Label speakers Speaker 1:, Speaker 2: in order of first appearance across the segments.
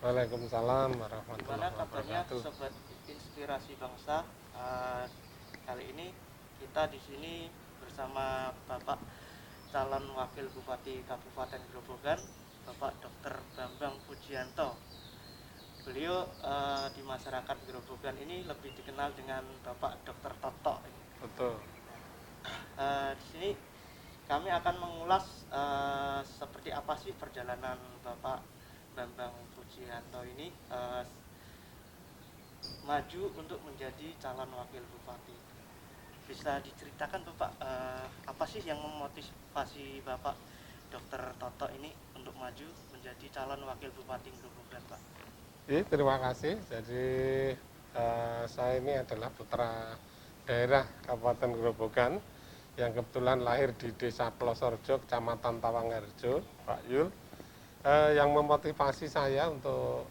Speaker 1: Waalaikumsalam
Speaker 2: Gimana
Speaker 1: warahmatullahi
Speaker 2: kabarnya
Speaker 1: wabarakatuh.
Speaker 2: sobat inspirasi bangsa? Kali ini kita di sini bersama Bapak calon Wakil Bupati Kabupaten Grobogan, Bapak Dr. Bambang Pujianto. Beliau di masyarakat Grobogan ini lebih dikenal dengan Bapak Dr. Toto.
Speaker 1: Betul.
Speaker 2: Di sini kami akan mengulas seperti apa sih perjalanan Bapak Bambang Pujianto ini maju untuk menjadi calon wakil bupati. Bisa diceritakan Bapak apa sih yang memotivasi Bapak Dr. Toto ini untuk maju menjadi calon wakil bupati Grobogan, Pak?
Speaker 1: Terima kasih. Jadi saya ini adalah putra daerah Kabupaten Grobogan yang kebetulan lahir di Desa Plosorjo, Kecamatan Tawangharjo, Pak Yul. Yang memotivasi saya untuk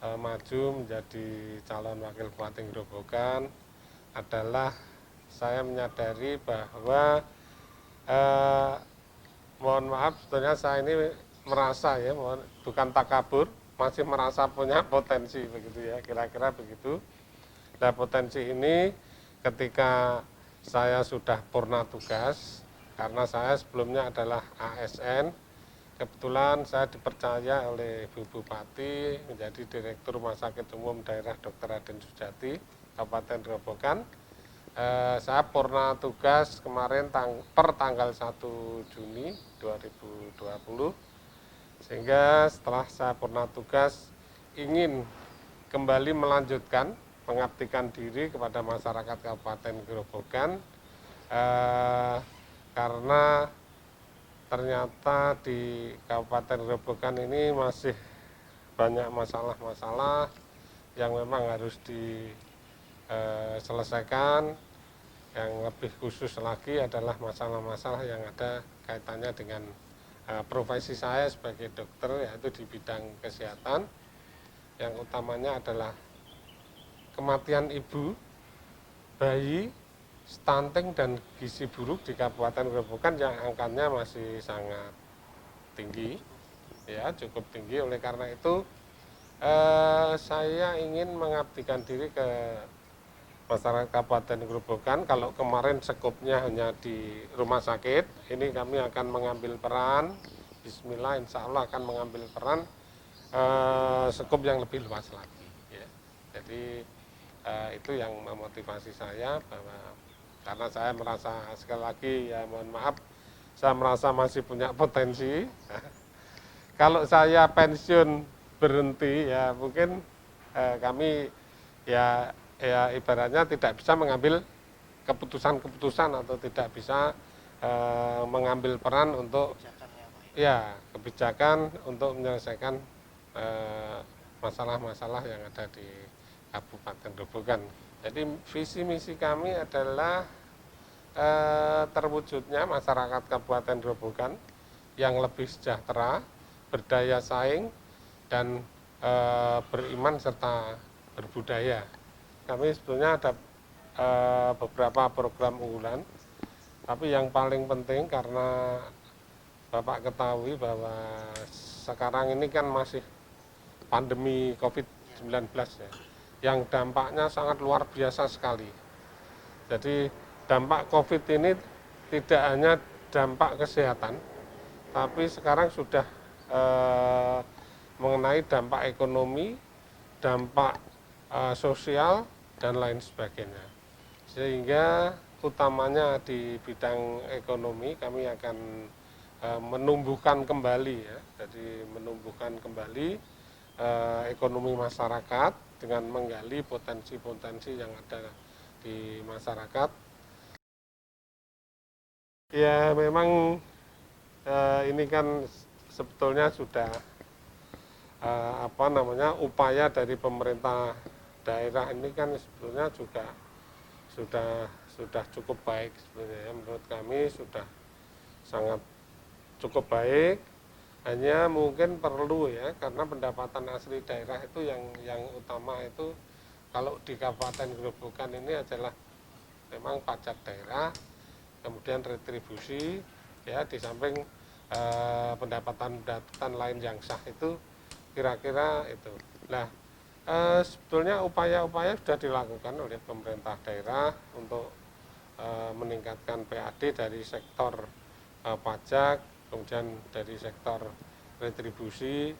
Speaker 1: maju menjadi calon wakil Bupati Grobogan adalah saya menyadari bahwa mohon maaf, sebetulnya saya ini merasa ya, bukan takabur, masih merasa punya potensi begitu ya, kira-kira begitu. Nah, potensi ini ketika saya sudah purna tugas, karena saya sebelumnya adalah ASN, kebetulan saya dipercaya oleh Bu Bupati menjadi Direktur Rumah Sakit Umum Daerah Dr. Raden Sujati, Kabupaten Grobogan. Saya purna tugas kemarin per tanggal 1 Juni 2020, sehingga setelah saya purna tugas ingin kembali melanjutkan mengabdikan diri kepada masyarakat Kabupaten Grobogan, karena ternyata di Kabupaten Grobogan ini masih banyak masalah-masalah yang memang harus diselesaikan. Yang lebih khusus lagi adalah masalah-masalah yang ada kaitannya dengan profesi saya sebagai dokter, yaitu di bidang kesehatan, yang utamanya adalah kematian ibu, bayi, stunting, dan gizi buruk di Kabupaten Grobogan yang angkanya masih sangat tinggi, ya cukup tinggi. Oleh karena itu saya ingin mengabdikan diri ke masyarakat Kabupaten Grobogan. Kalau kemarin sekupnya hanya di rumah sakit, ini kami akan mengambil peran, Bismillah, insya Allah akan mengambil peran sekup yang lebih luas lagi ya. Jadi itu yang memotivasi saya, bahwa karena saya merasa, sekali lagi ya mohon maaf, saya merasa masih punya potensi. Kalau saya pensiun berhenti ya mungkin kami ya ibaratnya tidak bisa mengambil keputusan-keputusan atau tidak bisa mengambil peran untuk ya kebijakan untuk menyelesaikan masalah-masalah yang ada di Kabupaten Grobogan. Jadi visi misi kami adalah terwujudnya masyarakat Kabupaten Grobogan yang lebih sejahtera, berdaya saing, dan beriman serta berbudaya. Kami sebetulnya ada beberapa program unggulan, tapi yang paling penting karena Bapak ketahui bahwa sekarang ini kan masih pandemi COVID-19 ya, yang dampaknya sangat luar biasa sekali. Jadi dampak COVID ini tidak hanya dampak kesehatan, tapi sekarang sudah mengenai dampak ekonomi, dampak sosial, dan lain sebagainya. Sehingga utamanya di bidang ekonomi kami akan menumbuhkan kembali ya, jadi menumbuhkan kembali ekonomi masyarakat dengan menggali potensi-potensi yang ada di masyarakat. Ya memang ini kan sebetulnya sudah upaya dari pemerintah daerah ini kan sebetulnya juga sudah cukup baik sebenarnya ya. Menurut kami sudah sangat cukup baik, hanya mungkin perlu ya, karena pendapatan asli daerah itu yang utama itu kalau di Kabupaten Grobogan ini adalah memang pajak daerah, kemudian retribusi ya, di samping pendapatan lain yang sah itu kira-kira itu. Nah, sebetulnya upaya-upaya sudah dilakukan oleh pemerintah daerah untuk meningkatkan PAD dari sektor pajak, kemudian dari sektor retribusi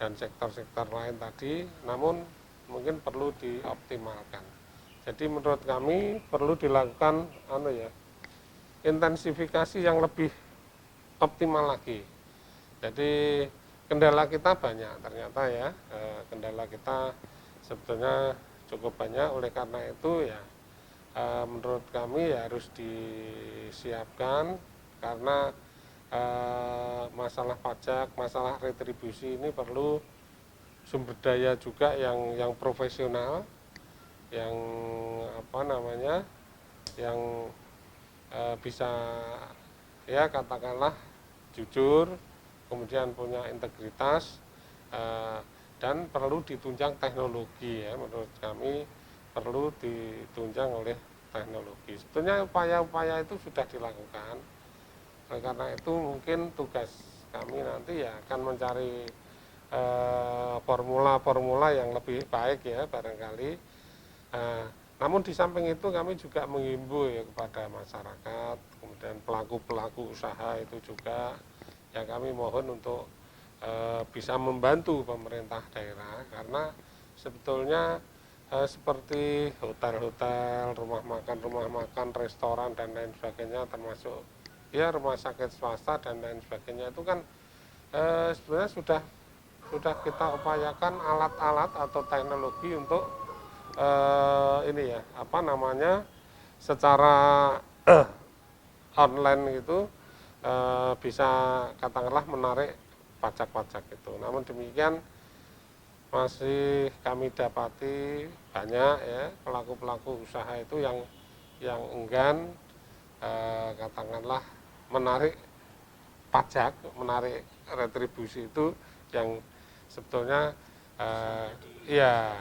Speaker 1: dan sektor-sektor lain tadi, namun mungkin perlu dioptimalkan. Jadi menurut kami perlu dilakukan intensifikasi yang lebih optimal lagi. Jadi kendala kita banyak ternyata ya, kendala kita sebetulnya cukup banyak. Oleh karena itu ya menurut kami ya harus disiapkan, karena masalah pajak, masalah retribusi ini perlu sumber daya juga yang profesional, yang yang bisa ya katakanlah jujur, kemudian punya integritas, dan perlu ditunjang teknologi ya. Menurut kami perlu ditunjang oleh teknologi. Sebetulnya upaya-upaya itu sudah dilakukan. Oleh karena itu mungkin tugas kami nanti ya akan mencari formula-formula yang lebih baik ya barangkali. Namun di samping itu kami juga menghimbau ya kepada masyarakat, kemudian pelaku-pelaku usaha itu juga ya kami mohon untuk bisa membantu pemerintah daerah, karena sebetulnya seperti hotel-hotel, rumah makan, restoran dan lain sebagainya, termasuk ya rumah sakit swasta dan lain sebagainya itu kan sebenarnya sudah kita upayakan alat-alat atau teknologi untuk ini ya secara online itu bisa katakanlah menarik pajak-pajak itu. Namun demikian masih kami dapati banyak ya pelaku-pelaku usaha itu yang enggan katakanlah menarik pajak, menarik retribusi itu yang sebetulnya ya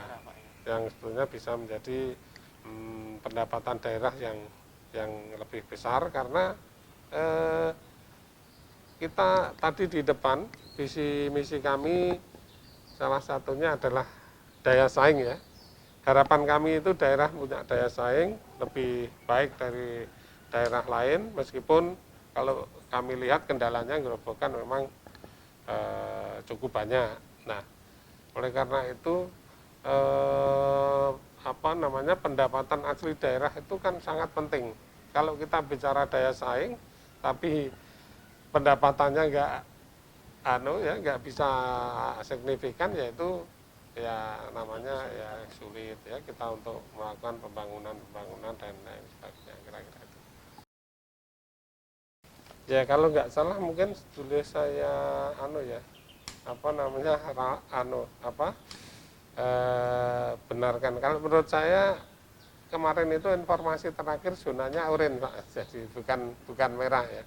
Speaker 1: yang sebetulnya bisa menjadi pendapatan daerah yang lebih besar, karena kita tadi di depan visi misi kami salah satunya adalah daya saing ya. Harapan kami itu daerah punya daya saing lebih baik dari daerah lain, meskipun kalau kami lihat kendalanya Gerobokan memang cukup banyak. Nah, oleh karena itu pendapatan asli daerah itu kan sangat penting. Kalau kita bicara daya saing, tapi pendapatannya nggak bisa signifikan, yaitu ya namanya ya sulit ya kita untuk melakukan pembangunan dan lain sebagainya, kira-kira itu. Ya kalau nggak salah mungkin dulu saya benarkan, kalau menurut saya kemarin itu informasi terakhir zonanya oranye Pak, jadi bukan merah ya.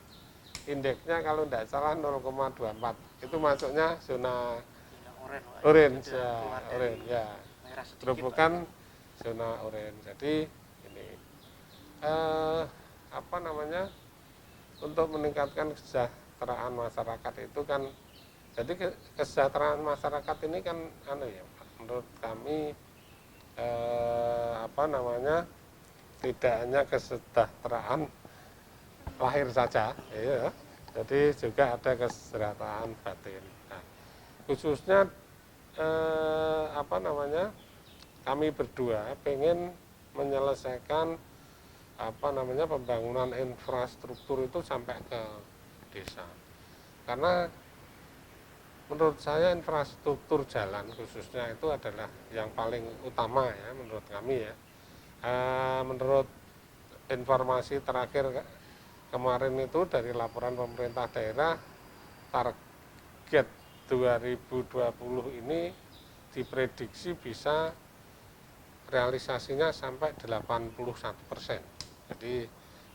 Speaker 1: Indeksnya kalau tidak salah 0,24, itu masuknya zona orange ya, orange ya. Gerobokan zona orange. Jadi ini untuk meningkatkan kesejahteraan masyarakat itu kan, jadi kesejahteraan masyarakat ini kan menurut kami tidak hanya kesejahteraan lahir saja ya, jadi juga ada kesejahteraan batin. Nah, khususnya kami berdua pengen menyelesaikan pembangunan infrastruktur itu sampai ke desa, karena menurut saya infrastruktur jalan khususnya itu adalah yang paling utama ya menurut kami ya. Menurut informasi terakhir kemarin itu dari laporan pemerintah daerah, target 2020 ini diprediksi bisa realisasinya sampai 81%. Jadi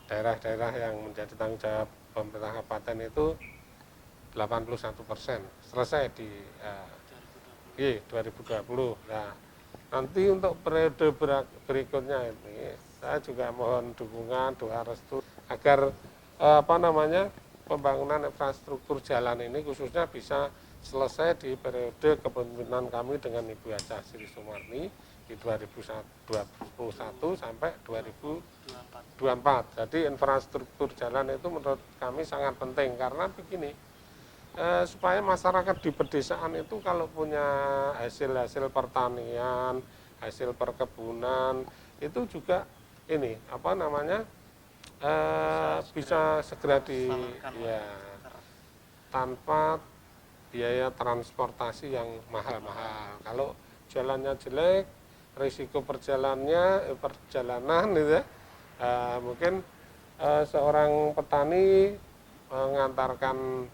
Speaker 1: daerah-daerah yang menjadi tanggung jawab pemerintah kabupaten itu 81% selesai di 2020. Nah, nanti untuk periode berikutnya ini saya juga mohon dukungan, doa restu agar pembangunan infrastruktur jalan ini khususnya bisa selesai di periode kepemimpinan kami dengan Ibu Haja Sri Sumarni di 2021 sampai 2024. Jadi infrastruktur jalan itu menurut kami sangat penting karena begini, supaya masyarakat di pedesaan itu kalau punya hasil-hasil pertanian, hasil perkebunan itu juga ini apa namanya bisa segera di ya tanpa biaya transportasi yang mahal-mahal. Kalau jalannya jelek, risiko perjalanan gitu ya, mungkin seorang petani mengantarkan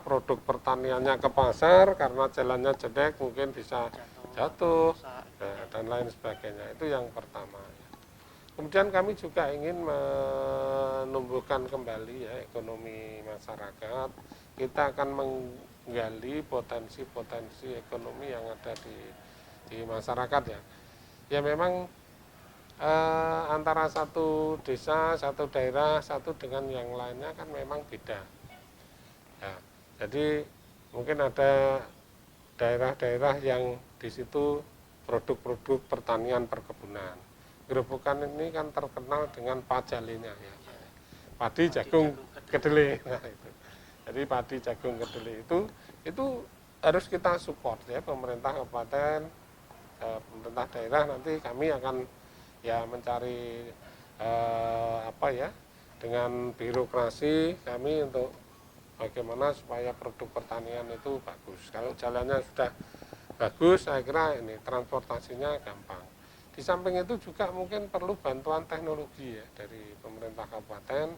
Speaker 1: produk pertaniannya ke pasar karena jalannya jelek mungkin bisa jatuh dan lain sebagainya. Itu yang pertama. Kemudian kami juga ingin menumbuhkan kembali ya ekonomi masyarakat. Kita akan menggali potensi-potensi ekonomi yang ada di masyarakat ya. Ya memang antara satu desa, satu daerah, satu dengan yang lainnya kan memang beda. Ya, jadi mungkin ada daerah-daerah yang di situ produk-produk pertanian perkebunan. Gerobokan ini kan terkenal dengan pajalinya ya. Padi, jagung, kedelai. Nah, itu. Jadi padi, jagung, kedelai itu harus kita support ya pemerintah kabupaten, pemerintah daerah. Nanti kami akan ya mencari dengan birokrasi kami untuk bagaimana supaya produk pertanian itu bagus. Kalau jalannya sudah bagus, saya kira ini transportasinya gampang. Di samping itu juga mungkin perlu bantuan teknologi ya dari pemerintah kabupaten,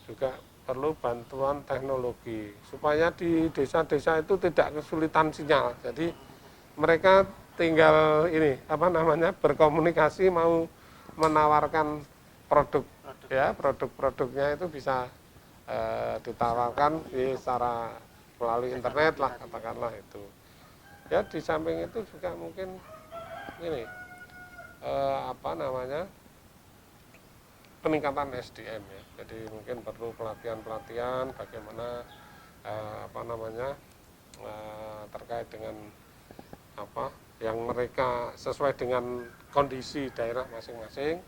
Speaker 1: juga perlu bantuan teknologi supaya di desa-desa itu tidak kesulitan sinyal. Jadi mereka tinggal berkomunikasi mau menawarkan produk-produknya itu bisa ditawarkan secara melalui internet lah katakanlah itu. Ya di samping itu juga mungkin ini peningkatan SDM ya. Jadi mungkin perlu pelatihan-pelatihan bagaimana terkait dengan yang mereka sesuai dengan kondisi daerah masing-masing.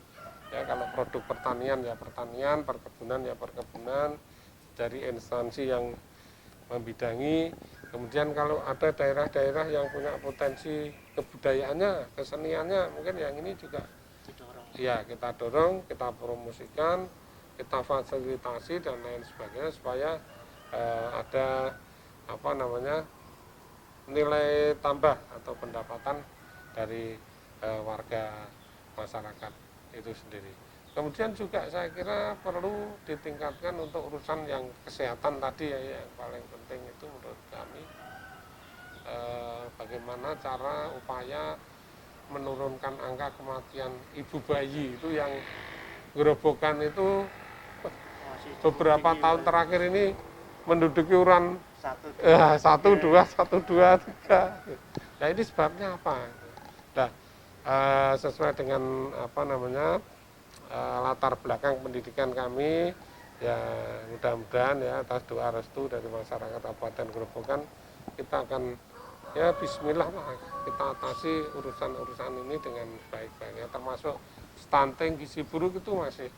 Speaker 1: Ya kalau produk pertanian ya pertanian, perkebunan ya perkebunan dari instansi yang membidangi. Kemudian kalau ada daerah-daerah yang punya potensi kebudayaannya, keseniannya, mungkin yang ini juga ya kita dorong, kita promosikan, kita fasilitasi dan lain sebagainya supaya ada nilai tambah atau pendapatan dari warga masyarakat itu sendiri. Kemudian juga saya kira perlu ditingkatkan untuk urusan yang kesehatan tadi ya, yang paling penting itu menurut kami bagaimana cara upaya menurunkan angka kematian ibu bayi itu yang gerobokan itu beberapa tahun terakhir ini menduduki urutan 1, 2, 3. Nah ini sebabnya apa? Nah, sesuai dengan latar belakang pendidikan kami ya mudah-mudahan ya atas doa restu dari masyarakat Kabupaten Gerobokan kita akan ya bismillah lah kita atasi urusan ini dengan baik-baiknya, termasuk stunting gizi buruk itu masih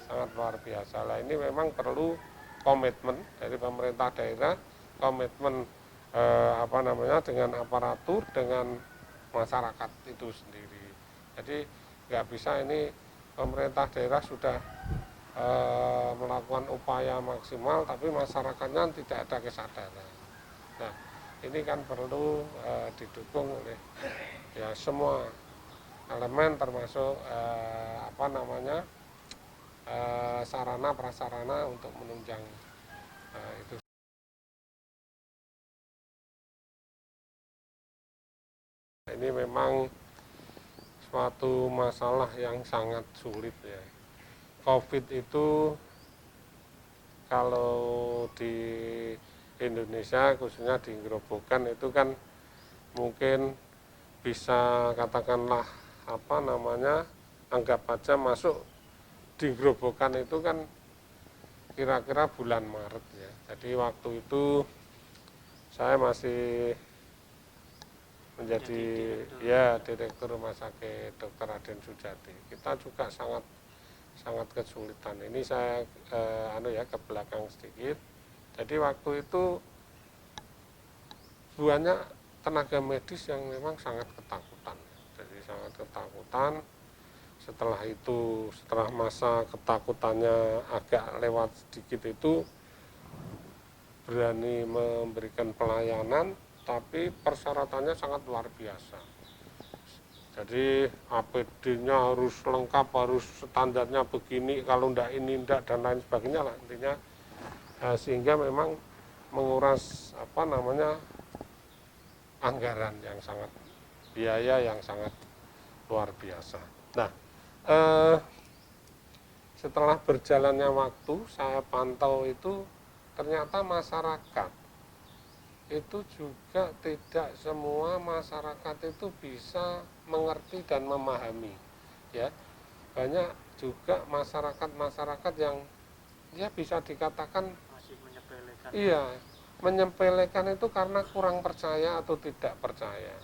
Speaker 1: sangat luar biasa lah. Ini memang perlu komitmen dari pemerintah daerah, komitmen dengan aparatur, dengan masyarakat itu sendiri. Jadi nggak bisa ini pemerintah daerah sudah melakukan upaya maksimal tapi masyarakatnya tidak ada kesadaran. Nah ini kan perlu didukung oleh ya semua elemen termasuk sarana prasarana untuk menunjang itu. Ini memang suatu masalah yang sangat sulit ya. COVID itu kalau di Indonesia khususnya di Gerobokan itu kan mungkin bisa katakanlah anggap aja masuk di Gerobokan itu kan kira-kira bulan Maret ya. Jadi waktu itu saya masih menjadi direktur Rumah Sakit Dr. Raden Sujati. Kita juga sangat kesulitan. Ini saya ke belakang sedikit. Jadi waktu itu banyak tenaga medis yang memang sangat ketakutan. Jadi sangat ketakutan. Setelah masa ketakutannya agak lewat sedikit itu, berani memberikan pelayanan, tapi persyaratannya sangat luar biasa. Jadi APD-nya harus lengkap, harus standarnya begini, kalau enggak ini enggak, dan lain sebagainya lah intinya. Sehingga memang menguras anggaran yang sangat, biaya yang sangat luar biasa. Nah, setelah berjalannya waktu, saya pantau itu ternyata masyarakat itu juga tidak semua masyarakat itu bisa mengerti dan memahami, ya. Banyak juga masyarakat yang ya bisa dikatakan
Speaker 2: masih menyepelekan.
Speaker 1: Iya, menyepelekan itu karena kurang percaya atau tidak percaya.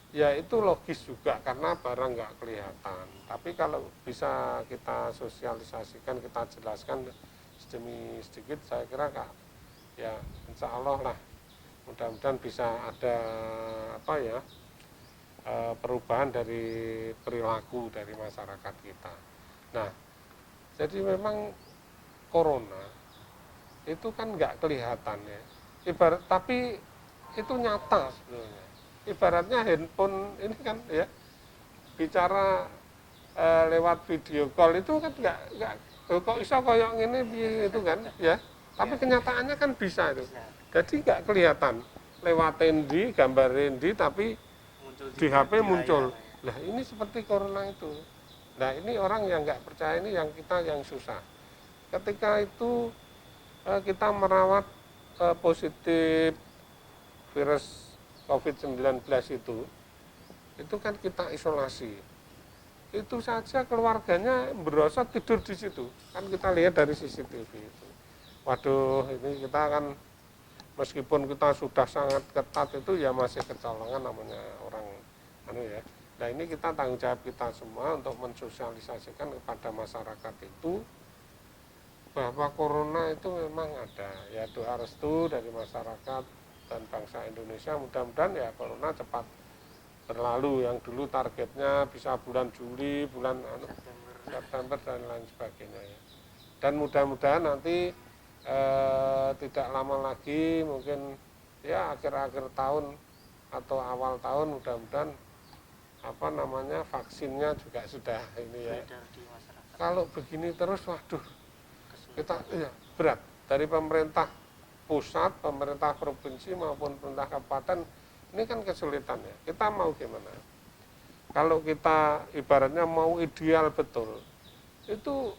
Speaker 1: Ya itu logis juga karena barang nggak kelihatan. Tapi kalau bisa kita sosialisasikan, kita jelaskan sedemi sedikit, saya kira ya insya Allah lah, mudah-mudahan bisa ada perubahan dari perilaku dari masyarakat kita. Nah, jadi memang corona itu kan nggak kelihatan ya, tapi itu nyata sebenarnya. Ibaratnya handphone ini kan ya, bicara lewat video call itu kan nggak kok bisa koyok ini itu kan ya, tapi kenyataannya kan bisa itu. Jadi nggak kelihatan lewat tendi, gambar tendi, tapi di HP muncul. Nah ini seperti corona itu. Nah ini orang yang nggak percaya, ini yang kita yang susah. Ketika itu kita merawat positif virus COVID-19 itu kan kita isolasi. Itu saja keluarganya berasa tidur di situ. Kan kita lihat dari CCTV itu. Waduh, ini kita kan meskipun kita sudah sangat ketat itu ya masih kecolongan namanya orang ya. Nah ini kita tanggung jawab kita semua untuk mensosialisasikan kepada masyarakat itu bahwa corona itu memang ada. Ya doa restu dari masyarakat dan bangsa Indonesia, mudah-mudahan ya corona cepat berlalu. Yang dulu targetnya bisa bulan Juli, bulan September dan lain sebagainya ya. Dan mudah-mudahan nanti tidak lama lagi, mungkin ya akhir-akhir tahun atau awal tahun, mudah-mudahan vaksinnya juga sudah ini ya. Kalau begini terus, waduh, kita berat dari pemerintah pusat, pemerintah provinsi maupun pemerintah kabupaten, ini kan kesulitan ya. Kita mau gimana? Kalau kita ibaratnya mau ideal betul, itu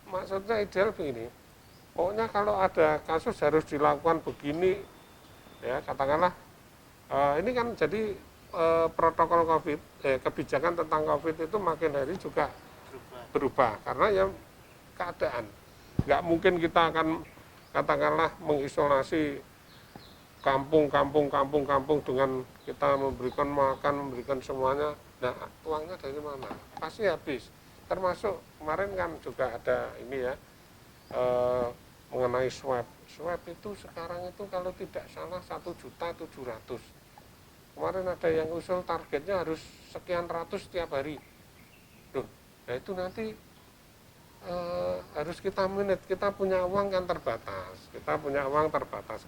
Speaker 1: maksudnya ideal begini. Pokoknya kalau ada kasus harus dilakukan begini, ya katakanlah ini kan jadi protokol COVID, kebijakan tentang COVID itu makin hari juga berubah karena ya keadaan. Nggak mungkin kita akan katakanlah mengisolasi kampung dengan kita memberikan makan, memberikan semuanya. Nah, uangnya dari mana? Pasti habis. Termasuk kemarin kan juga ada ini ya, mengenai swab. Swab itu sekarang itu kalau tidak salah 1.700.000. Kemarin ada yang usul targetnya harus sekian ratus setiap hari. Loh, nah itu nanti harus kita manage, kita punya uang kan terbatas,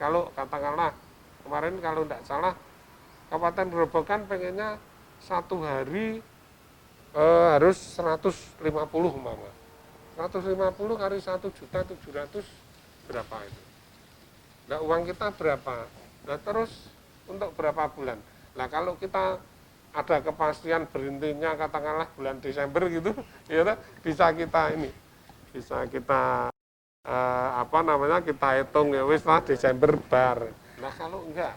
Speaker 1: kalau katakanlah kemarin kalau tidak salah Kabupaten Grobogan pengennya satu hari harus 150 umpama, 150 kali 1.700.000 berapa itu? Nah uang kita berapa? Nah terus untuk berapa bulan? Nah kalau kita ada kepastian berhentinya katakanlah bulan Desember gitu, ya bisa kita kita hitung ya wis lah Desember bar. Nah kalau enggak,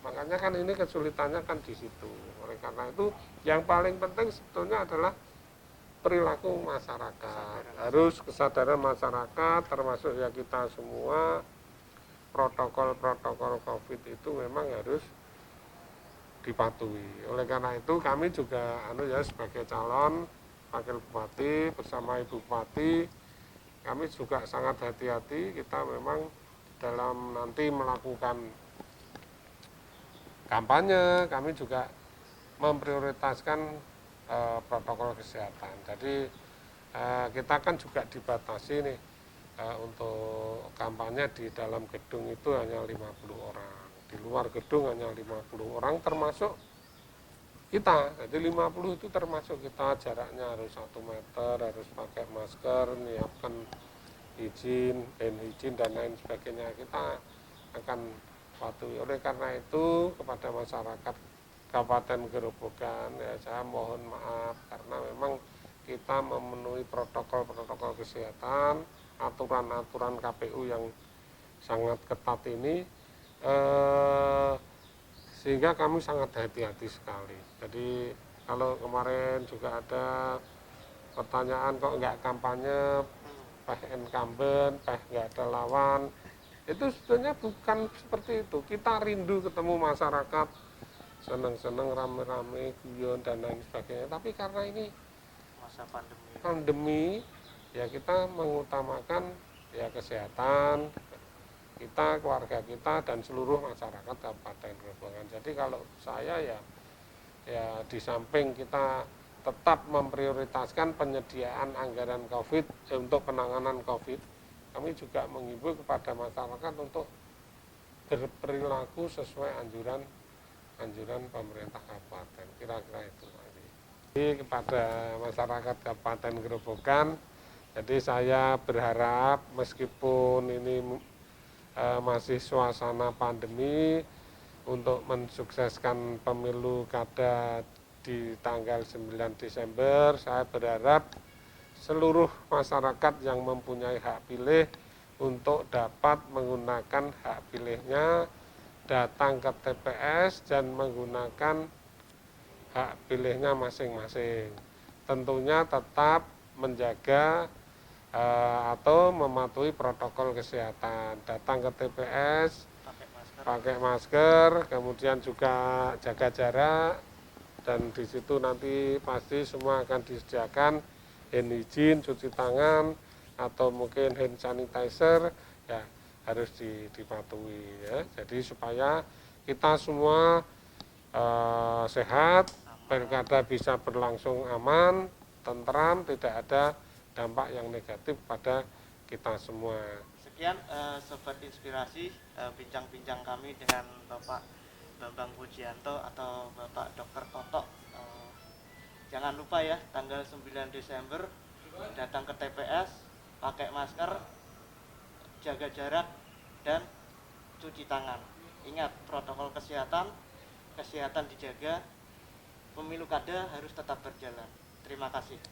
Speaker 1: makanya kan ini kesulitannya kan di situ. Oleh karena itu yang paling penting sebetulnya adalah perilaku masyarakat, harus kesadaran masyarakat, termasuk ya kita semua. Protokol-protokol COVID itu memang harus dipatuhi. Oleh karena itu kami juga sebagai calon wakil bupati bersama Ibu Bupati, kami juga sangat hati-hati. Kita memang dalam nanti melakukan kampanye, kami juga memprioritaskan protokol kesehatan. Jadi kita kan juga dibatasi nih, untuk kampanye di dalam gedung itu hanya 50 orang, di luar gedung hanya 50 orang termasuk kita. Jadi 50 itu termasuk kita, jaraknya harus 1 meter, harus pakai masker, menyiapkan izin dan lain sebagainya. Kita akan patuhi. Oleh karena itu kepada masyarakat Kabupaten Gerobogan, ya saya mohon maaf karena memang kita memenuhi protokol-protokol kesehatan, aturan-aturan KPU yang sangat ketat ini, sehingga kami sangat hati-hati sekali. Jadi kalau kemarin juga ada pertanyaan kok nggak kampanye, incumbent, nggak ada lawan, itu sebetulnya bukan seperti itu. Kita rindu ketemu masyarakat, seneng-seneng rame-rame, guyon dan lain sebagainya. Tapi karena ini
Speaker 2: masa
Speaker 1: pandemi, ya kita mengutamakan ya kesehatan kita, keluarga kita, dan seluruh masyarakat Kabupaten Grobogan. Jadi kalau saya ya di samping kita tetap memprioritaskan penyediaan anggaran COVID untuk penanganan COVID, kami juga menghimbau kepada masyarakat untuk berperilaku sesuai anjuran pemerintah kabupaten. Kira-kira itu. Jadi kepada masyarakat Kabupaten Grobogan, jadi saya berharap meskipun ini masih suasana pandemi, untuk mensukseskan pemilu kada di tanggal 9 Desember, saya berharap seluruh masyarakat yang mempunyai hak pilih untuk dapat menggunakan hak pilihnya, datang ke TPS dan menggunakan hak pilihnya masing-masing. Tentunya tetap menjaga atau mematuhi protokol kesehatan. Datang ke TPS, pakai masker, kemudian juga jaga jarak, dan di situ nanti pasti semua akan disediakan hand hygiene, cuci tangan, atau mungkin hand sanitizer, ya harus dipatuhi ya. Jadi supaya kita semua sehat, pilkada bisa berlangsung aman, tentram, tidak ada dampak yang negatif pada kita semua.
Speaker 2: Sekian Sobat Inspirasi, bincang-bincang kami dengan Bapak Bambang Pujianto atau Bapak Dr. Toto. Jangan lupa ya, tanggal 9 Desember datang ke TPS, pakai masker, jaga jarak, dan cuci tangan. Ingat protokol kesehatan dijaga, pemilu kada harus tetap berjalan. Terima kasih.